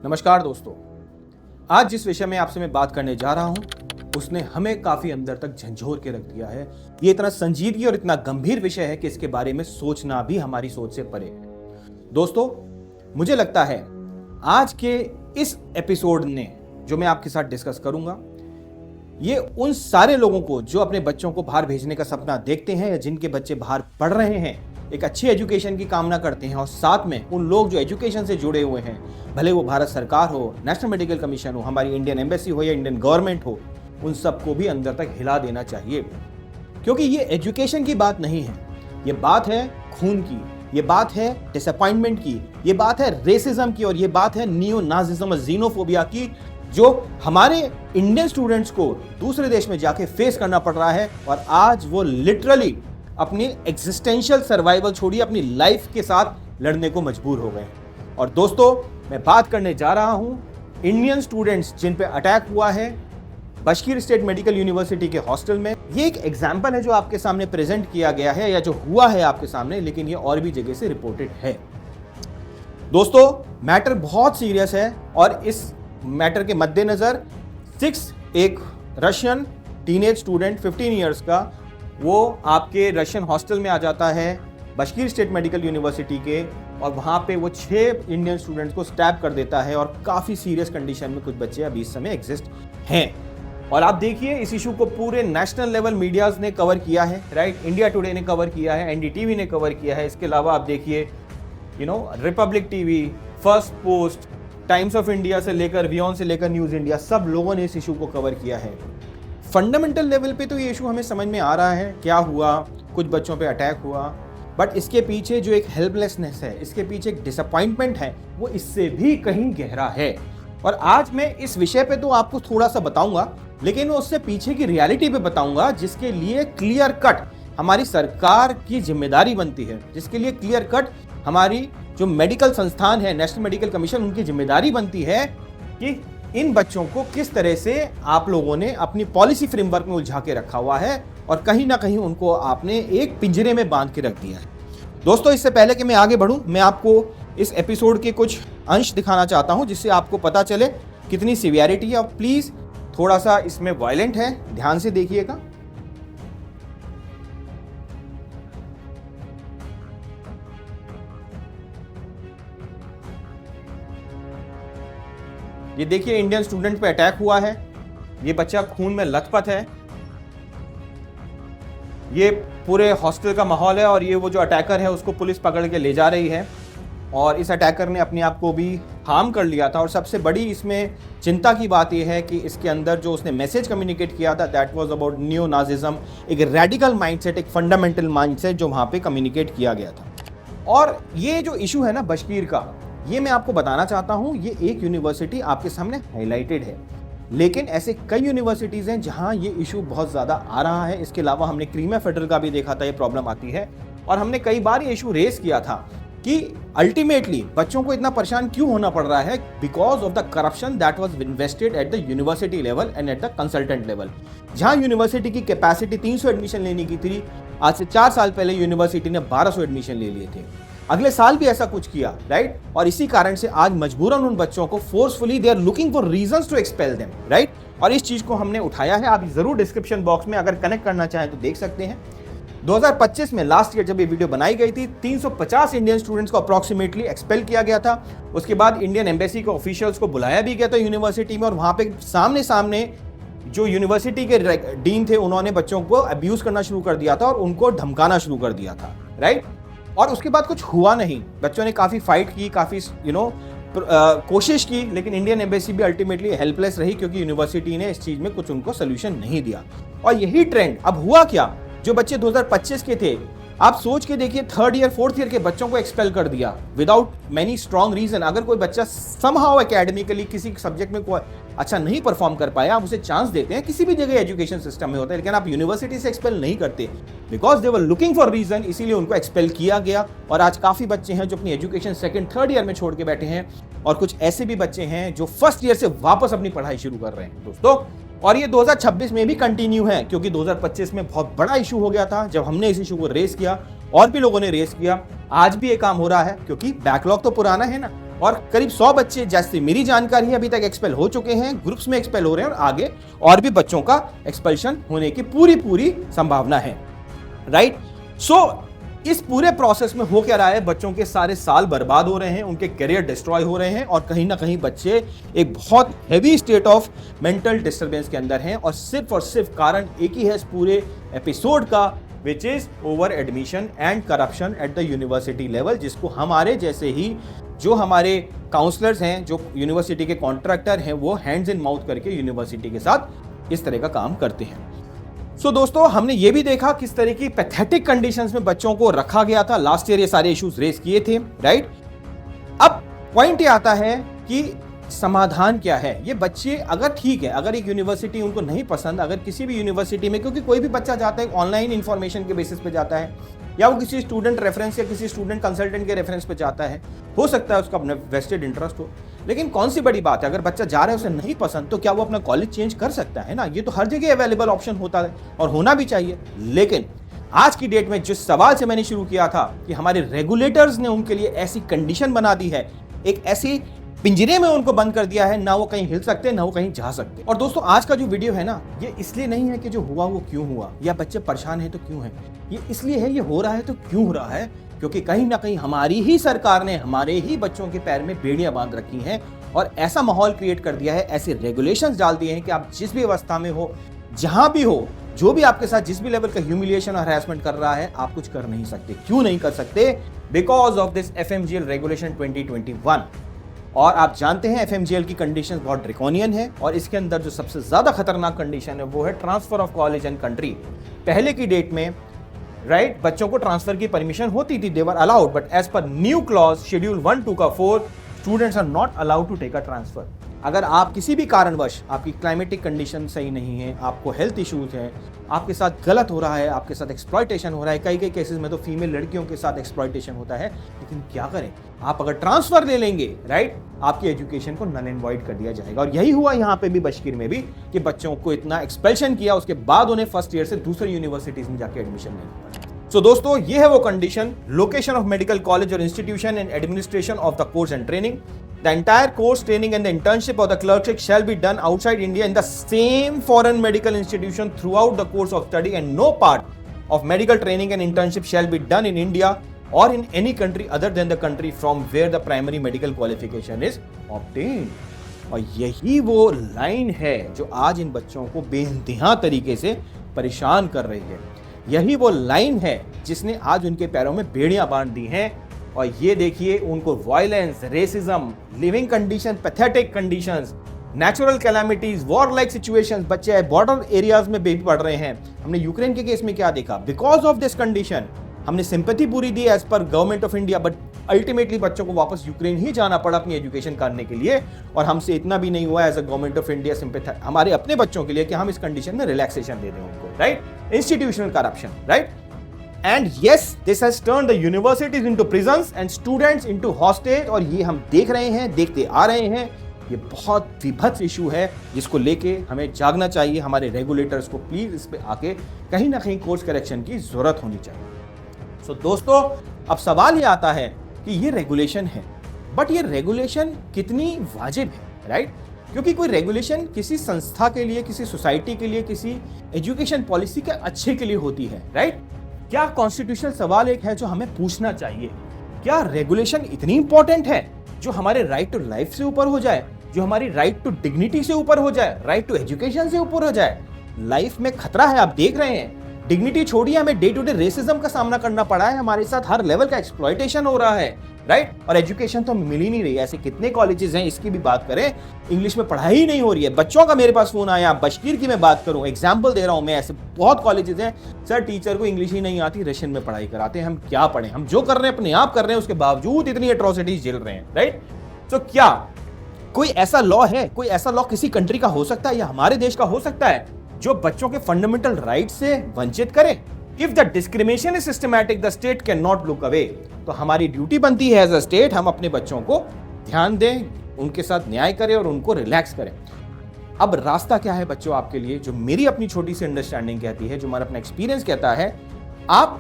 नमस्कार दोस्तों, आज जिस विषय में आपसे मैं बात करने जा रहा हूं उसने हमें काफी अंदर तक झंझोर के रख दिया है। ये इतना संजीदगी और इतना गंभीर विषय है कि इसके बारे में सोचना भी हमारी सोच से परे है। दोस्तों, मुझे लगता है आज के इस एपिसोड ने जो मैं आपके साथ डिस्कस करूंगा, ये उन सारे लोगों को जो अपने बच्चों को बाहर भेजने का सपना देखते हैं या जिनके बच्चे बाहर पढ़ रहे हैं, एक अच्छी एजुकेशन की कामना करते हैं, और साथ में उन लोग जो एजुकेशन से जुड़े हुए हैं, भले वो भारत सरकार हो, नेशनल मेडिकल कमीशन हो, हमारी इंडियन एम्बेसी हो या इंडियन गवर्नमेंट हो, उन सबको भी अंदर तक हिला देना चाहिए। क्योंकि ये एजुकेशन की बात नहीं है, ये बात है खून की, ये बात है डिसअपॉइंटमेंट की, ये बात है रेसिज्म की, और ये बात है नियो नाजिज्म और जीनोफोबिया की, जो हमारे इंडियन स्टूडेंट्स को दूसरे देश में जाके फेस करना पड़ रहा है। और आज वो लिटरली अपनी एग्जिस्टेंशियल सर्वाइवल छोड़िए, अपनी लाइफ के साथ लड़ने को मजबूर हो गए। और दोस्तों, मैं बात करने जा रहा हूं इंडियन स्टूडेंट्स जिन पे अटैक हुआ है बशकीर स्टेट मेडिकल यूनिवर्सिटी के हॉस्टल में। ये एक एग्जाम्पल है जो आपके सामने प्रेजेंट किया गया है या जो हुआ है आपके सामने, लेकिन ये और भी जगह से रिपोर्टेड है। दोस्तों, मैटर बहुत सीरियस है और इस मैटर के मद्देनजर एक रशियन टीनेज स्टूडेंट 15 इयर्स का, वो आपके रशियन हॉस्टल में आ जाता है बशकीर स्टेट मेडिकल यूनिवर्सिटी के, और वहाँ पे वो 6 इंडियन स्टूडेंट्स को स्टैब कर देता है। और काफ़ी सीरियस कंडीशन में कुछ बच्चे अभी इस समय एग्जिस्ट हैं। और आप देखिए, इस इशू को पूरे नेशनल लेवल मीडियाज ने कवर किया है, राइट। इंडिया टुडे ने कवर किया है, एनडीटीवी ने कवर किया है। इसके अलावा आप देखिए Republic TV, first post, times of India से लेकर वियॉन से लेकर न्यूज़ इंडिया, सब लोगों ने इस इशू को कवर किया है। फंडामेंटल लेवल पे तो ये इशू हमें समझ में आ रहा है, क्या हुआ, कुछ बच्चों पे अटैक हुआ, बट इसके पीछे जो एक हेल्पलेसनेस है, इसके पीछे एक डिसअपॉइंटमेंट है, वो इससे भी कहीं गहरा है। और आज मैं इस विषय पे तो आपको थोड़ा सा बताऊंगा, लेकिन मैं उससे पीछे की रियलिटी पे बताऊंगा, जिसके लिए क्लियर कट हमारी सरकार की जिम्मेदारी बनती है, जिसके लिए क्लियर कट हमारी जो मेडिकल संस्थान है, नेशनल मेडिकल कमीशन, उनकी जिम्मेदारी बनती है कि इन बच्चों को किस तरह से आप लोगों ने अपनी पॉलिसी फ्रेमवर्क में उलझा के रखा हुआ है और कहीं ना कहीं उनको आपने एक पिंजरे में बांध के रख दिया है। दोस्तों, इससे पहले कि मैं आगे बढ़ूं, मैं आपको इस एपिसोड के कुछ अंश दिखाना चाहता हूं जिससे आपको पता चले कितनी सीवियरिटी है। और प्लीज थोड़ा सा इसमें वायलेंट है, ध्यान से देखिएगा। ये देखिए, इंडियन स्टूडेंट पे अटैक हुआ है, ये बच्चा खून में लथपथ है, ये पूरे हॉस्टल का माहौल है, और ये वो जो अटैकर है उसको पुलिस पकड़ के ले जा रही है, और इस अटैकर ने अपने आप को भी हार्म कर लिया था। और सबसे बड़ी इसमें चिंता की बात यह है कि इसके अंदर जो उसने मैसेज कम्युनिकेट किया था, that was about neo Nazism, एक रेडिकल माइंडसेट, एक फंडामेंटल माइंडसेट जो वहाँ पे कम्युनिकेट किया गया था। और ये जो इशू है ना बशकीर का, ये मैं आपको बताना चाहता हूँ, ये एक यूनिवर्सिटी आपके सामने हाईलाइटेड है, लेकिन ऐसे कई यूनिवर्सिटीज़ हैं जहाँ ये इशू बहुत ज़्यादा आ रहा है। इसके अलावा हमने क्रीमिया फेडरल का भी देखा था, ये प्रॉब्लम आती है, और हमने कई बार ये इशू रेस किया था कि अल्टीमेटली बच्चों को इतना परेशान क्यों होना पड़ रहा है, because of the corruption that was invested at the university level and at the consultant level. जहाँ यूनिवर्सिटी की कैपेसिटी 300 एडमिशन लेने की थी, आज से 4 साल पहले यूनिवर्सिटी ने 1200 एडमिशन ले लिए थे। अगले साल भी ऐसा कुछ किया, राइट। और इसी कारण से आज मजबूरन उन बच्चों को forcefully they are looking for reasons to expel them, right. और इस चीज को हमने उठाया है, आप जरूर डिस्क्रिप्शन बॉक्स में अगर कनेक्ट करना चाहें तो देख सकते हैं। 2025 में लास्ट ईयर जब ये वीडियो बनाई गई थी, 350 इंडियन स्टूडेंट्स को अप्रॉक्सीमेटली एक्सपेल किया गया था। उसके बाद इंडियन एम्बेसी के ऑफिशियल्स को बुलाया भी गया था यूनिवर्सिटी में, और वहां पे सामने सामने जो यूनिवर्सिटी के डीन थे, उन्होंने बच्चों को अब्यूज करना शुरू कर दिया था और उनको धमकाना शुरू कर दिया था, राइट। और उसके बाद कुछ हुआ नहीं, बच्चों ने काफ़ी फाइट की, काफ़ी कोशिश की, लेकिन इंडियन एम्बेसी भी अल्टीमेटली हेल्पलेस रही, क्योंकि यूनिवर्सिटी ने इस चीज़ में कुछ उनको सोल्यूशन नहीं दिया। और यही ट्रेंड अब हुआ क्या, जो बच्चे 2025 के थे, आप सोच के देखिए, 3rd ईयर 4th ईयर के बच्चों को एक्सपेल कर दिया विदाउट मेनी स्ट्रॉन्ग रीजन। अगर कोई बच्चा समहाउ एकेडमिकली किसी सब्जेक्ट में कोई अच्छा नहीं परफॉर्म कर पाया, आप उसे चांस देते हैं, किसी भी जगह एजुकेशन सिस्टम में होता है, लेकिन आप यूनिवर्सिटी से एक्सपेल नहीं करते, because they were looking for reason, इसीलिए उनको एक्सपेल किया गया। और आज काफी बच्चे हैं जो अपनी एजुकेशन 2nd 3rd ईयर में छोड़ के बैठे हैं, और कुछ ऐसे भी बच्चे हैं जो 1st ईयर से वापस अपनी पढ़ाई शुरू कर रहे हैं दोस्तों। और ये 2026 में भी कंटिन्यू है, क्योंकि 2025 में बहुत बड़ा इशू हो गया था जब हमने इस इशू को रेस किया, और भी लोगों ने रेस किया। आज भी ये काम हो रहा है, क्योंकि बैकलॉग तो पुराना है ना, और करीब 100 बच्चे, जैसे मेरी जानकारी है, अभी तक एक्सपेल हो चुके हैं, ग्रुप्स में एक्सपेल हो रहे हैं और आगे और भी बच्चों का एक्सपल्शन होने की पूरी संभावना है, राइट। सो इस पूरे प्रोसेस में हो क्या रहा है, बच्चों के सारे साल बर्बाद हो रहे हैं, उनके करियर डिस्ट्रॉय हो रहे हैं और कहीं ना कहीं बच्चे एक बहुत heavy state of mental disturbance के अंदर हैं और सिर्फ कारण एक ही है इस पूरे एपिसोड का, which is over admission and corruption at the university level, जिसको हमारे जैसे ही जो हमारे काउंसलर्स हैं, जो यूनिवर्सिटी के कॉन्ट्रैक्टर हैं, वो हैंड्स इन माउथ करके यूनिवर्सिटी के साथ इस तरह का काम करते हैं। सो दोस्तों, हमने ये भी देखा किस तरह की पैथेटिक कंडीशंस में बच्चों को रखा गया था। लास्ट ईयर ये सारे इश्यूज रेस किए थे, राइट। अब पॉइंट ये आता है कि समाधान क्या है। ये बच्चे अगर ठीक है, अगर एक यूनिवर्सिटी उनको नहीं पसंद, अगर किसी भी यूनिवर्सिटी में, क्योंकि कोई भी बच्चा जाता है ऑनलाइन इंफॉर्मेशन के बेसिस पे जाता है या वो किसी स्टूडेंट रेफरेंस या किसी स्टूडेंट कंसल्टेंट के रेफरेंस पे जाता है, हो सकता है उसका अपना वेस्टेड इंटरेस्ट हो, लेकिन कौन सी बड़ी बात है, अगर बच्चा जा रहा है उसे नहीं पसंद तो क्या वो अपना कॉलेज चेंज कर सकता है ना। ये तो हर जगह अवेलेबल ऑप्शन होता है और होना भी चाहिए। लेकिन आज की डेट में जिस सवाल से मैंने शुरू किया था कि हमारे रेगुलेटर्स ने उनके लिए ऐसी कंडीशन बना दी है, एक ऐसी पिंजरे में उनको बंद कर दिया है, ना वो कहीं हिल सकते ना वो कहीं जा सकते। और दोस्तों, आज का जो वीडियो है ना, ये इसलिए नहीं है कि जो हुआ वो क्यों हुआ या बच्चे परेशान है तो क्यों है, ये इसलिए है, ये हो रहा है तो क्यों हो रहा है, क्योंकि कहीं ना कहीं हमारी ही सरकार ने हमारे ही बच्चों के पैर में बेड़ियां बांध रखी हैं और ऐसा माहौल क्रिएट कर दिया है, ऐसे रेगुलेशंस डाल दिए हैं कि आप जिस भी अवस्था में हो, जहां भी हो, जो भी आपके साथ जिस भी लेवल का ह्यूमिलिएशन और हरासमेंट कर रहा है, आप कुछ कर नहीं सकते। क्यों नहीं कर सकते? Because of this FMGL regulation 2021। और आप जानते हैं FMGL की कंडीशंस बहुत ड्रैकोनियन है और इसके अंदर जो सबसे ज्यादा खतरनाक कंडीशन है वो है transfer of college and country. पहले की डेट में, राइट, बच्चों को ट्रांसफर की परमिशन होती थी, they were allowed, but as per new clause schedule 1, 2 का 4, students are not allowed to take a transfer. अगर आप किसी भी कारणवश, आपकी क्लाइमेटिक कंडीशन सही नहीं है, आपको हेल्थ इश्यूज हैं, आपके साथ गलत हो रहा है, आपके साथ एक्सप्लॉयटेशन हो रहा है, कई केसेस में तो फीमेल लड़कियों के साथ एक्सप्लॉयटेशन होता है, लेकिन क्या करें, आप अगर ट्रांसफर ले लेंगे, राइट, आपकी एजुकेशन को नल एंड वॉइड कर दिया जाएगा। और यही हुआ यहाँ पे भी, बशकीर में भी, कि बच्चों को इतना एक्सपेल्शन किया, उसके बाद उन्हें फर्स्ट ईयर से दूसरे यूनिवर्सिटीज में जाके एडमिशन लेना पड़ा। सो दोस्तों, ये है वो condition, location of medical college और institution and administration of the course and training. The entire course, training and the internship or the clerkship shall be done outside India in the same foreign medical institution throughout the course of study, and no part of medical training and internship shall be done in India or in any country other than the country from where the primary medical qualification is obtained। और यही वो line है जो आज इन बच्चों को बेइंतहा तरीके से परेशान कर रही है। यही वो लाइन है जिसने आज उनके पैरों में बेड़ियां बांध दी हैं। और ये देखिए, उनको violence, racism, living condition, pathetic conditions, natural calamities, war like situations, बच्चे बॉर्डर एरियाज में भी पढ़ रहे हैं। हमने यूक्रेन के केस में क्या देखा, बिकॉज ऑफ दिस कंडीशन हमने सिंपैथी पूरी दी as per government of India, but ultimately बच्चों को वापस यूक्रेन ही जाना पड़ा अपनी एजुकेशन करने के लिए। और हमसे इतना भी नहीं हुआ as a government of India sympathy हमारे अपने बच्चों के लिए कि हम इस कंडीशन में रिलैक्सेशन दे दें उनको, right. Institutional corruption, right. And yes, this has turned the universities into prisons and students into hostage। और ये हम देख रहे हैं, देखते आ रहे हैं, ये बहुत विभत्स इशू है जिसको लेके हमें जागना चाहिए। हमारे रेगुलेटर्स को प्लीज इस पे आके कहीं ना कहीं कोर्स करेक्शन की जरूरत होनी चाहिए। सो दोस्तों, अब सवाल ये आता है कि ये रेगुलेशन है, बट ये रेगुलेशन कितनी वाजिब है, राइट? क्योंकि कोई रेगुलेशन किसी संस्था के लिए, किसी सोसाइटी के लिए, किसी एजुकेशन पॉलिसी के अच्छे के लिए होती है, राइट? क्या कॉन्स्टिट्यूशनल सवाल एक है जो हमें पूछना चाहिए, क्या रेगुलेशन इतनी इंपॉर्टेंट है जो हमारे राइट टू लाइफ से ऊपर हो जाए, जो हमारी राइट टू डिग्निटी से ऊपर हो जाए, राइट टू एजुकेशन से ऊपर हो जाए? लाइफ में खतरा है, आप देख रहे हैं। डिग्निटी छोड़िए, हमें डे टू डे रेसिज्म का सामना करना पड़ा है, हमारे साथ हर लेवल का एक्सप्लॉयटेशन हो रहा है, राइट? और एजुकेशन तो मिल ही नहीं रही है। ऐसे कितने कॉलेजेस हैं, इसकी भी बात करें, इंग्लिश में पढ़ाई ही नहीं हो रही है। बच्चों का मेरे पास फोन आया, बशकीर की मैं बात करूं, एग्जाम्पल दे रहा हूं मैं, ऐसे बहुत कॉलेजेस हैं, सर टीचर को इंग्लिश ही नहीं आती, रशियन में पढ़ाई कराते हैं। हम क्या पढ़ें? हम जो कर रहे हैं अपने आप कर रहे हैं, उसके बावजूद इतनी एट्रोसिटीज झेल रहे हैं, राइट? तो क्या कोई ऐसा लॉ है, कोई ऐसा लॉ किसी कंट्री का हो सकता है या हमारे देश का हो सकता है जो बच्चों के फंडामेंटल राइट से वंचित करे? If the discrimination is systematic, the state can not look away. तो हमारी ड्यूटी बनती है एज अ स्टेट, हम अपने बच्चों को ध्यान दें, उनके साथ न्याय करें और उनको रिलैक्स करें। अब रास्ता क्या है बच्चों आपके लिए, जो मेरी अपनी छोटी सी अंडरस्टैंडिंग कहती है, जो हमारा अपना एक्सपीरियंस कहता है, आप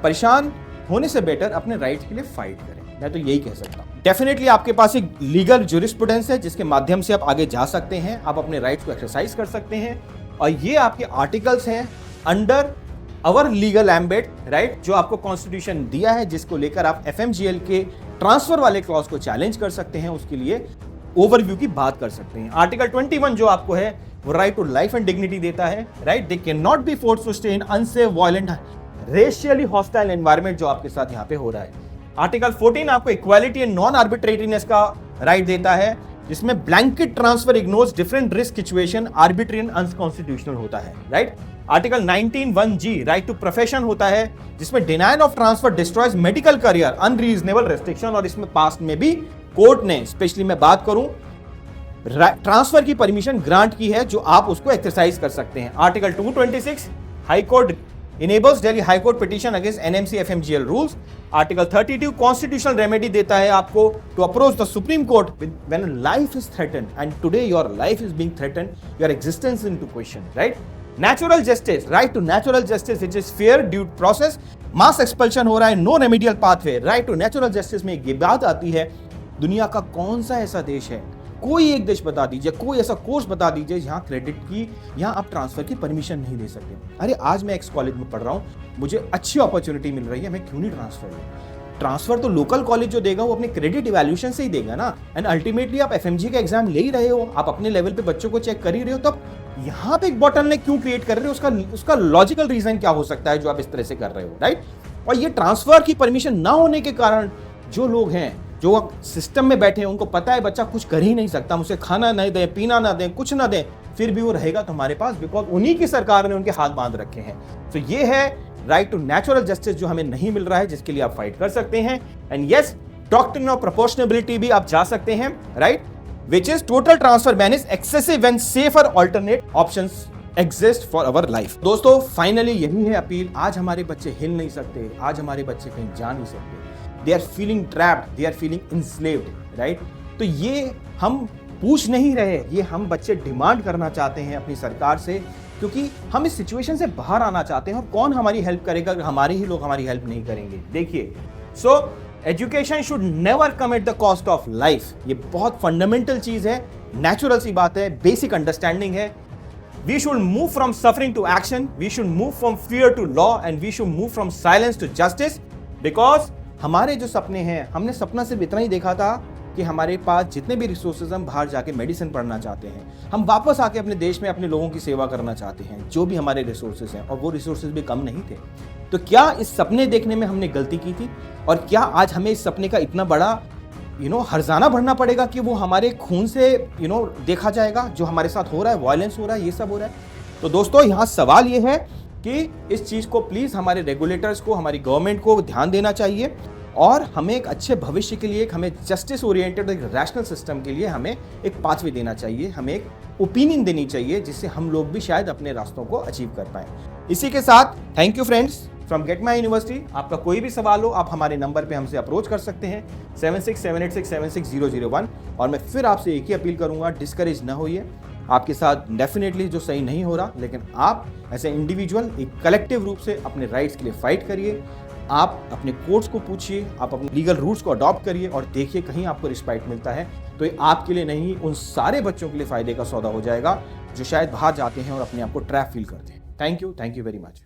परेशान होने से बेटर अपने राइट के लिए फाइट करें। मैं तो यही कह सकता हूं। डेफिनेटली आपके पास एक लीगल ज्यूरिस्प्रूडेंस है जिसके माध्यम से आप आगे जा सकते हैं, आप अपने राइट्स को एक्सरसाइज कर सकते हैं, और ये आपके आर्टिकल्स हैं अंडर अवर लीगल एम्बेट, राइट, जो आपको कॉन्स्टिट्यूशन दिया है, जिसको लेकर आप एफएमजीएल के ट्रांसफर वाले क्लॉज को चैलेंज कर सकते हैं, उसके लिए ओवरव्यू की बात कर सकते हैं। आर्टिकल 21 जो आपको है वो right to life and dignity देता है, right, they can not be forced to stay in unsafe, violent, racially hostile environment जो आपके साथ यहाँ पे हो रहा है। आर्टिकल 14 आपको इक्वालिटी एंड नॉन आर्बिट्रेरीनेस का राइट देता है, जिसमें blanket transfer ignores different risk situation, arbitrary and unconstitutional होता है, right. Article 19(1)(g right to profession होता है, जिसमें denial of transfer destroys medical career, unreasonable restriction, और इसमें पास्ट में भी कोर्ट ने, स्पेशली मैं बात करूं, ट्रांसफर की परमिशन ग्रांट की है, जो आप उसको एक्सरसाइज कर सकते हैं। Article 226 high court enables Delhi high court petition against NMC FMGL rules. Article 32 constitutional remedy देता है आपको to approach the supreme court when life is threatened, and today your life is being threatened, your existence into question, right. Natural justice, right to natural justice which is fair due process, mass expulsion हो रहा है, no remedial pathway, right to natural justice में ये बात आती है, दुनिया का कौन सा ऐसा देश है, कोई एक देश बता दीजिए, कोई ऐसा कोर्स बता दीजिए जहां क्रेडिट की, यहां आप ट्रांसफर की परमिशन नहीं दे सकते। अरे आज मैं एक्स कॉलेज में पढ़ रहा हूं, मुझे अच्छी अपॉर्चुनिटी मिल रही है, मैं क्यों नहीं ट्रांसफर लूं? ट्रांसफर तो लोकल कॉलेज जो देगा वो अपने क्रेडिट इवैल्यूएशन से ही देगा ना, एंड अल्टीमेटली आप एफएमजी का एग्जाम ले ही रहे हो, आप अपने लेवल पे बच्चों को चेक कर ही रहे हो, तब यहां पे एक बॉटलनेक क्यों क्रिएट कर रहे हो? उसका लॉजिकल रीजन क्या हो सकता है जो आप इस तरह से कर रहे हो, राइट। और ये ट्रांसफर की परमिशन ना होने के कारण जो लोग हैं, जो सिस्टम में बैठे हैं, उनको पता है बच्चा कुछ कर ही नहीं सकता, मुझे खाना नहीं दे, पीना ना दे, कुछ ना दे, फिर भी वो रहेगा तुम्हारे पास, बिकॉज उन्हीं की सरकार ने उनके हाथ बांध रखे हैं। तो ये है राइट टू नेचुरल जस्टिस जो हमें नहीं मिल रहा है, जिसके लिए आप फाइट कर सकते हैं। एंड यस, डॉक्ट्रिन ऑफ प्रोपोर्शनबिलिटी भी आप जा सकते हैं, right, which is total transfer ban is excessive and safer alternate options exist for our life. दोस्तों फाइनली यही है अपील। आज हमारे बच्चे हिल नहीं सकते, आज हमारे बच्चे कहीं जा नहीं सकते, they are feeling trapped, they are feeling enslaved, right. तो ये हम पूछ नहीं रहे, ये हम बच्चे डिमांड करना चाहते हैं अपनी सरकार से, क्योंकि हम इस सिचुएशन से बाहर आना चाहते हैं। और कौन हमारी हेल्प करेगा अगर हमारे ही लोग हमारी हेल्प नहीं करेंगे? देखिए, so education should never come at the cost of life. ये बहुत फंडामेंटल चीज है, नेचुरल सी बात है, बेसिक अंडरस्टैंडिंग है। We should move from suffering to action. We should move from fear to law, and we should move from silence to justice. Because हमारे जो सपने हैं, हमने सपना सिर्फ इतना ही देखा था कि हमारे पास जितने भी रिसोर्सेज, हम बाहर जाके मेडिसिन पढ़ना चाहते हैं, हम वापस आके अपने देश में अपने लोगों की सेवा करना चाहते हैं, जो भी हमारे रिसोर्सेज हैं, और वो रिसोर्सेज भी कम नहीं थे। तो क्या इस सपने देखने में हमने गलती की थी? और क्या आज हमें इस सपने का इतना बड़ा हर्जाना भरना पड़ेगा कि वो हमारे खून से देखा जाएगा? जो हमारे साथ हो रहा है, वायलेंस हो रहा है, ये सब हो रहा है। तो दोस्तों यहाँ सवाल ये है कि इस चीज को प्लीज हमारे रेगुलेटर्स को, हमारी गवर्नमेंट को ध्यान देना चाहिए, और हमें एक अच्छे भविष्य के लिए, हमें जस्टिस ओरिएंटेड एक रैशनल सिस्टम के लिए हमें एक पाथवे देना चाहिए, हमें एक ओपिनियन देनी चाहिए, जिससे हम लोग भी शायद अपने रास्तों को अचीव कर पाए। इसी के साथ thank you friends from get my university. आपका कोई भी सवाल हो, आप हमारे नंबर पे हमसे अप्रोच कर सकते हैं 7678676001। और मैं फिर आपसे एक ही अपील करूंगा, डिस्करेज ना होइए। आपके साथ डेफिनेटली जो सही नहीं हो रहा, लेकिन आप एज ए इंडिविजुअल एक कलेक्टिव रूप से अपने राइट्स के लिए फाइट करिए। आप अपने कोर्ट्स को पूछिए, आप अपने लीगल रूट्स को अडॉप्ट करिए, और देखिए कहीं आपको रिस्पेक्ट मिलता है तो ये आपके लिए नहीं, उन सारे बच्चों के लिए फायदे का सौदा हो जाएगा जो शायद बाहर जाते हैं और अपने आप को ट्रैप फील करते हैं। Thank you very much.